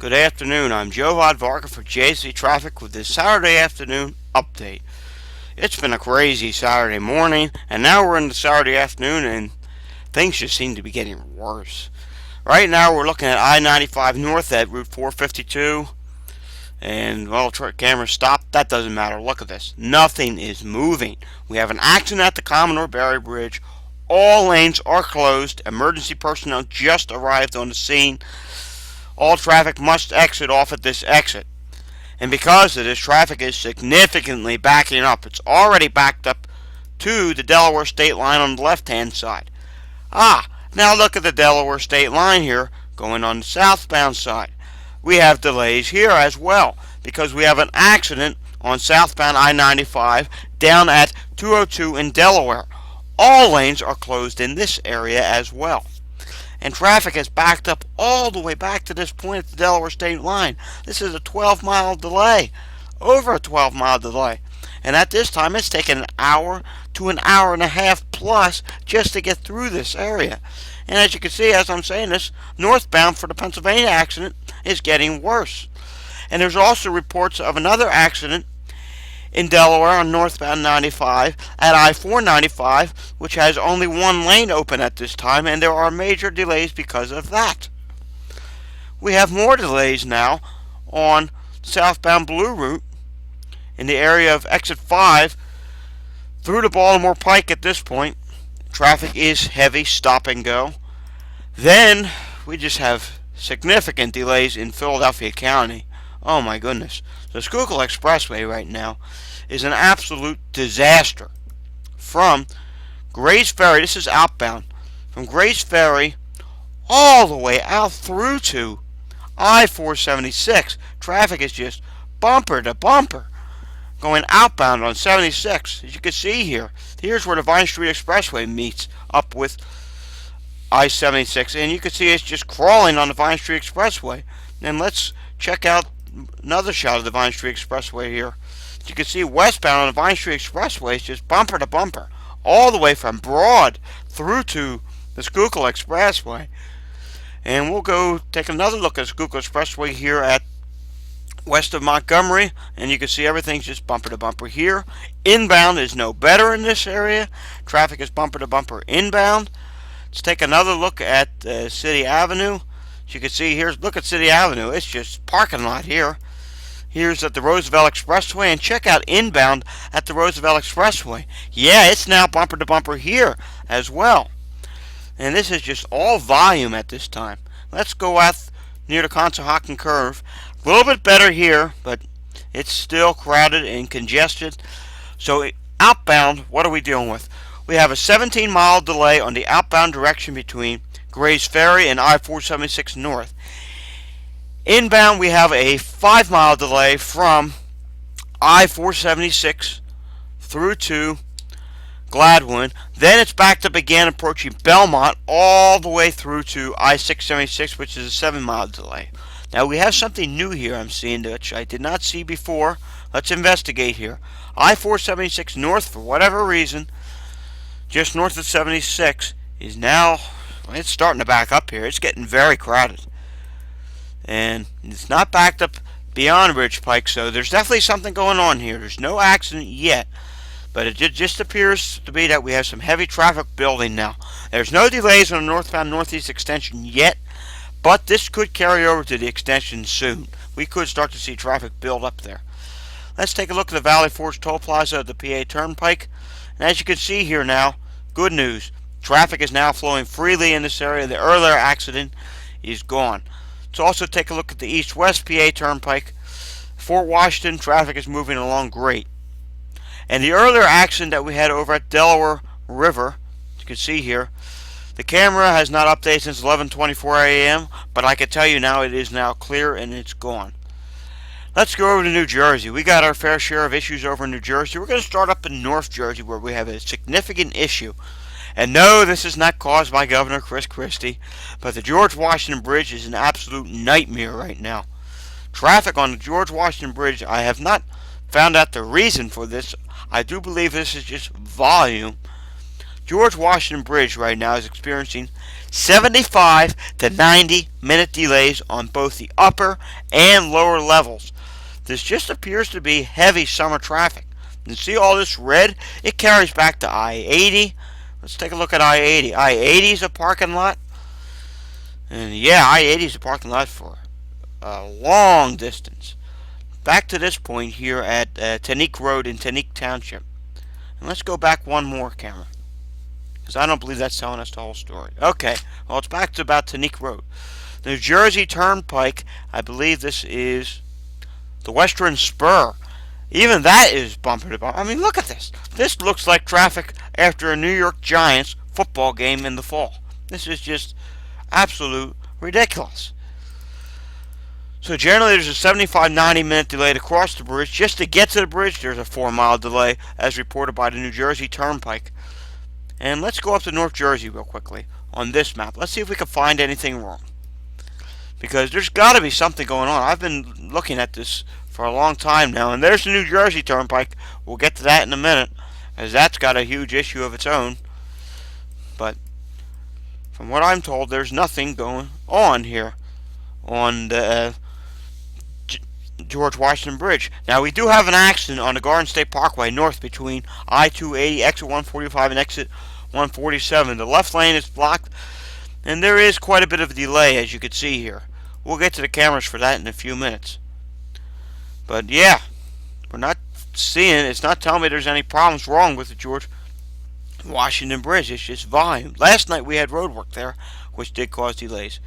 Good afternoon. I'm Joe Vodvarka for JC Traffic with this Saturday afternoon update. It's been a crazy Saturday morning, and now we're in the Saturday afternoon, and things just seem to be getting worse. Right now, we're looking at I-95 north at Route 452, and well, camera stopped. That doesn't matter. Look at this. Nothing is moving. We have an accident at the Commodore Barry Bridge. All lanes are closed. Emergency personnel just arrived on the scene. All traffic must exit off at this exit. And because of this, traffic is significantly backing up. It's already backed up to the Delaware state line on the left-hand side. Now look at the Delaware state line here going on the southbound side. We have delays here as well because we have an accident on southbound I-95 down at 202 in Delaware. All lanes are closed in this area as well. And traffic has backed up all the way back to this point at the Delaware state line. This is a 12-mile delay, over a 12-mile delay. And at this time, it's taken an hour to an hour and a half plus just to get through this area. And as you can see, as I'm saying this, northbound for the Pennsylvania accident is getting worse. And there's also reports of another accident in Delaware on northbound 95 at I-495, which has only one lane open at this time, and there are major delays because of that. We have more delays now on southbound Blue Route in the area of exit 5 through the Baltimore Pike at this point. Traffic is heavy, stop and go. Then we just have significant delays in Philadelphia County. Oh my goodness. The Schuylkill Expressway right now is an absolute disaster. From Grays Ferry, this is outbound, from Grays Ferry all the way out through to I-476. Traffic is just bumper to bumper going outbound on 76. As you can see here, here's where the Vine Street Expressway meets up with I-76, and you can see it's just crawling on the Vine Street Expressway. And let's check out another shot of the Vine Street Expressway here. As you can see, westbound on the Vine Street Expressway is just bumper to bumper, all the way from Broad through to the Schuylkill Expressway. And we'll go take another look at the Schuylkill Expressway here at west of Montgomery, and you can see everything's just bumper to bumper here. Inbound is no better in this area. Traffic is bumper to bumper inbound. Let's take another look at City Avenue. As you can see here, look at City Avenue. It's just parking lot here. Here's at the Roosevelt Expressway, and check out inbound at the Roosevelt Expressway. Yeah, it's now bumper to bumper here as well. And this is just all volume at this time. Let's go out near the Conshohocken Curve. A little bit better here, but it's still crowded and congested. So outbound, what are we dealing with? We have a 17-mile delay on the outbound direction between Grays Ferry and I-476 north. Inbound, we have a 5-mile delay from I-476 through to Gladwin. Then it's backed up again approaching Belmont all the way through to I-676, which is a 7-mile delay. Now we have something new here I'm seeing which I did not see before. Let's investigate here. I-476 north, for whatever reason, just north of 76, is now, it's starting to back up here. It's getting very crowded. And it's not backed up beyond Ridge Pike, so there's definitely something going on here. There's no accident yet, but it just appears to be that we have some heavy traffic building now. There's no delays on the northbound northeast extension yet, but this could carry over to the extension soon. We could start to see traffic build up there. Let's take a look at the Valley Forge Toll Plaza at the PA Turnpike. And as you can see here now, good news. Traffic is now flowing freely in this area. The earlier accident is gone. Let's also take a look at the east-west PA Turnpike. Fort Washington, traffic is moving along great. And the earlier accident that we had over at Delaware River, you can see here, the camera has not updated since 11:24 a.m., but I can tell you now it is now clear and it's gone. Let's go over to New Jersey. We got our fair share of issues over in New Jersey. We're going to start up in North Jersey where we have a significant issue. And no, this is not caused by Governor Chris Christie, but the George Washington Bridge is an absolute nightmare right now. Traffic on the George Washington Bridge, I have not found out the reason for this. I do believe this is just volume. George Washington Bridge right now is experiencing 75 to 90 minute delays on both the upper and lower levels. This just appears to be heavy summer traffic. You see all this red? It carries back to I-80. Let's take a look at I-80. I-80 is a parking lot. And yeah, I-80 is a parking lot for a long distance. Back to this point here at Tanique Road in Tanique Township. And let's go back one more, camera, because I don't believe that's telling us the whole story. Okay, well, it's back to about Tanique Road. The New Jersey Turnpike, I believe this is the Western Spur. Even that is bumper to bumper. I mean, look at this. This looks like traffic after a New York Giants football game in the fall. This is just absolute ridiculous. So generally there's a 75-90 minute delay to cross the bridge. Just to get to the bridge there's a 4-mile delay, as reported by the New Jersey Turnpike. And let's go up to North Jersey real quickly on this map. Let's see if we can find anything wrong, because there's got to be something going on. I've been looking at this for a long time now, and there's the New Jersey Turnpike. We'll get to that in a minute, as that's got a huge issue of its own. But from what I'm told, there's nothing going on here on the George Washington Bridge. Now, we do have an accident on the Garden State Parkway north between I-280, exit 145, and exit 147. The left lane is blocked, and there is quite a bit of a delay, as you can see here. We'll get to the cameras for that in a few minutes. But yeah, we're not seeing, it's not telling me there's any problems wrong with the George Washington Bridge. It's just volume. Last night we had road work there, which did cause delays.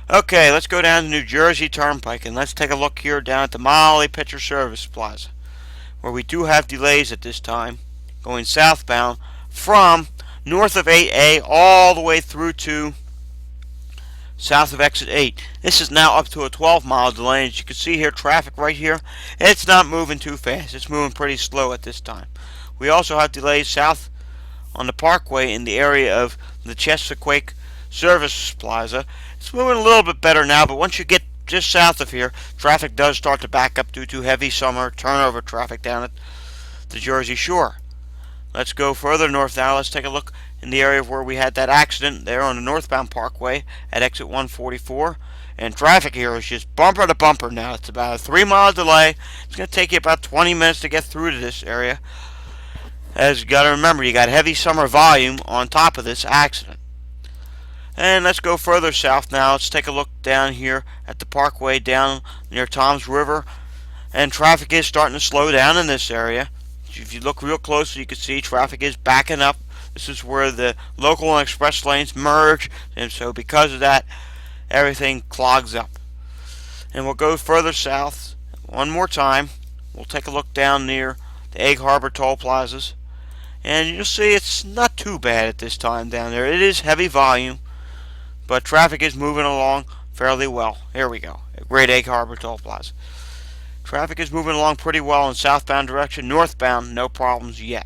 Okay, let's go down to New Jersey Turnpike, and let's take a look here down at the Molly Pitcher Service Plaza, where we do have delays at this time, going southbound from north of 8A all the way through to south of exit 8. This is now up to a 12-mile delay. As you can see here, traffic right here, it's not moving too fast. It's moving pretty slow at this time. We also have delays south on the Parkway in the area of the Chesapeake Service Plaza. It's moving a little bit better now, but once you get just south of here, traffic does start to back up due to heavy summer turnover traffic down at the Jersey Shore. Let's go further north now. Let's take a look in the area where we had that accident there on the northbound Parkway at exit 144. And traffic here is just bumper to bumper now. It's about a 3-mile delay. It's going to take you about 20 minutes to get through to this area. As you got to remember, you got heavy summer volume on top of this accident. And let's go further south now. Let's take a look down here at the Parkway down near Toms River. And traffic is starting to slow down in this area. If you look real closely, you can see traffic is backing up. This is where the local and express lanes merge, and so because of that, everything clogs up. And we'll go further south one more time. We'll take a look down near the Egg Harbor toll plazas, and you'll see it's not too bad at this time down there. It is heavy volume, but traffic is moving along fairly well. Here we go, Great Egg Harbor toll plaza. Traffic is moving along pretty well in southbound direction. Northbound, no problems yet.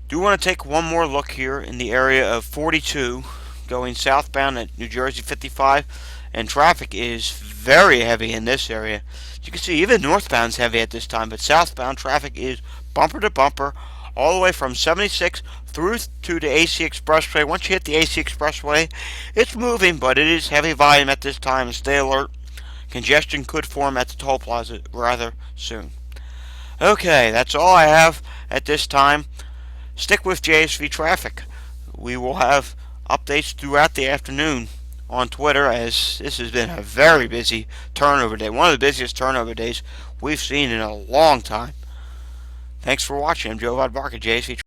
Do want to take one more look here in the area of 42 going southbound at New Jersey 55, and traffic is very heavy in this area. As you can see, even northbound's heavy at this time, but southbound traffic is bumper to bumper all the way from 76 through to the AC Expressway. Once you hit the AC Expressway, it's moving, but it is heavy volume at this time. Stay alert. Congestion could form at the toll plaza rather soon. Okay, that's all I have at this time. Stick with JSV Traffic. We will have updates throughout the afternoon on Twitter, as this has been a very busy turnover day. One of the busiest turnover days we've seen in a long time. Thanks for watching. I'm Joe Vodbark at JSV Traffic.